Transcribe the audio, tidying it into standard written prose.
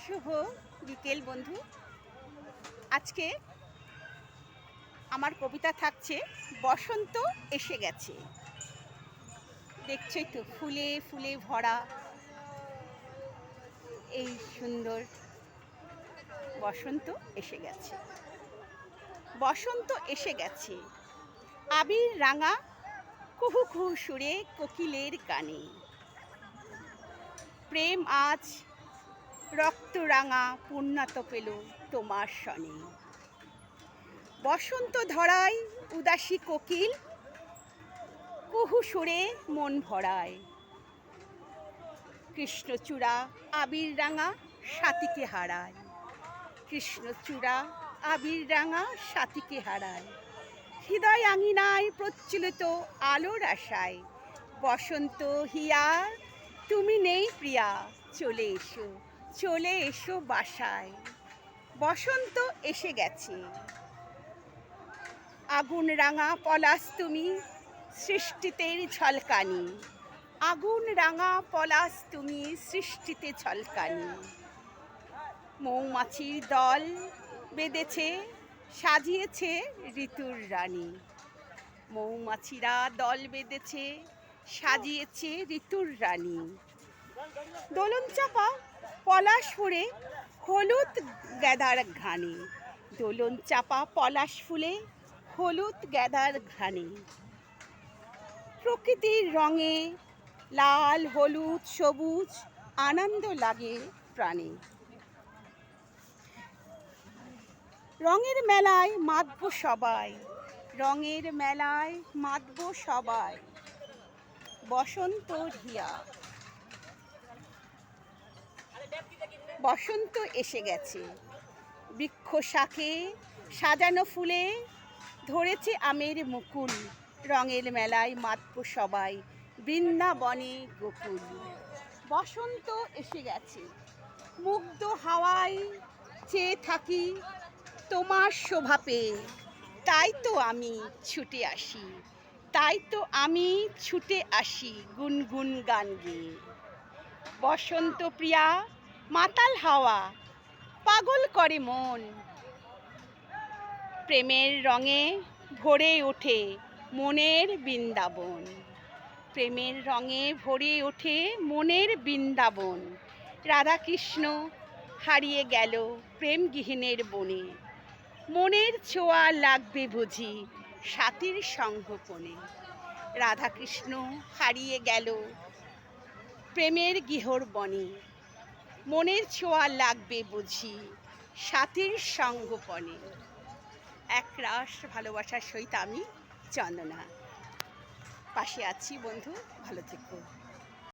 শুভ বিকেল বন্ধু। আজকে আমার কবিতা থাকছে বসন্ত এসে গেছে। দেখছই তো ফুলে ফুলে ভরা এই সুন্দর বসন্ত এসে গেছে। বসন্ত এসে গেছে আবির রাঙা কুহু কুহু সুরে কোকিলের গানে। প্রেম আজ রক্ত রাঙা পূর্ণাত পেল তোমার সনে। বসন্ত ধরায় উদাসী কোকিল কুহু সুরে মন ভরায়। কৃষ্ণচূড়া আবির রাঙা সাথীকে হারায়। কৃষ্ণচূড়া আবির রাঙা সাথীকে হারায়। হৃদয় আঙিনায় প্রজ্বলিত আলোর আশায়। বসন্ত হিয়া তুমি নেই প্রিয়া, চলে এসো চলে এসো বাসায়। বসন্ত এসে গেছে। আগুন রাঙা পলাশ তুমি সৃষ্টিতে ঝলকানি। আগুন রাঙা পলাশ তুমি সৃষ্টিতে ঝলকানি। মৌমাছির দল বেঁধেছে সাজিয়েছে ঋতুর রানী। মৌমাছিরা দল বেঁধেছে সাজিয়েছে ঋতুর রানী। দোলন চাপা পলাশ ফুলে হলুদ গ্যাদার ঘানে। দোলন চাপা পলাশ ফুলে হলুদ গ্যাদার ঘানে। প্রকৃতির রঙে লাল হলুদ সবুজ আনন্দ লাগে প্রাণে। রঙের মেলায় মাতব সবাই, রঙের মেলায় মাতব সবাই। বসন্ত ধিয়া। বসন্ত এসে গেছে। বৃক্ষ শাখে সাজানো ফুলে ধরেছে আমের মুকুল। রঙের মেলায় মাতব সবাই, বৃন্দাবনে গোকুল। বসন্ত এসে গেছে। মুগ্ধ হাওয়ায় চেয়ে থাকি তোমার শোভা পেয়ে। তাই তো আমি ছুটে আসি, তাই তো আমি ছুটে আসি গুনগুন গান গেয়ে। বসন্ত প্রিয়া মাতাল হাওয়া পাগল করে মন। প্রেমের রঙে ভরে ওঠে মনের বৃন্দাবন। প্রেমের রঙে ভরে ওঠে মনের বৃন্দাবন। রাধাকৃষ্ণ হারিয়ে গেল প্রেমগৃহিণীর বনে। মনের ছোঁয়া লাগবে বুঝি সাথীর সঙ্গোপনে। রাধাকৃষ্ণ হারিয়ে গেল প্রেমের গৃহর বনে। মনের ছোঁয়া লাগবে বুঝি সাথীর সঙ্গোপনে। একরাশ ভালোবাসার সহিত আমি চন্দনা পাশে আছি বন্ধু, ভালো থেকো।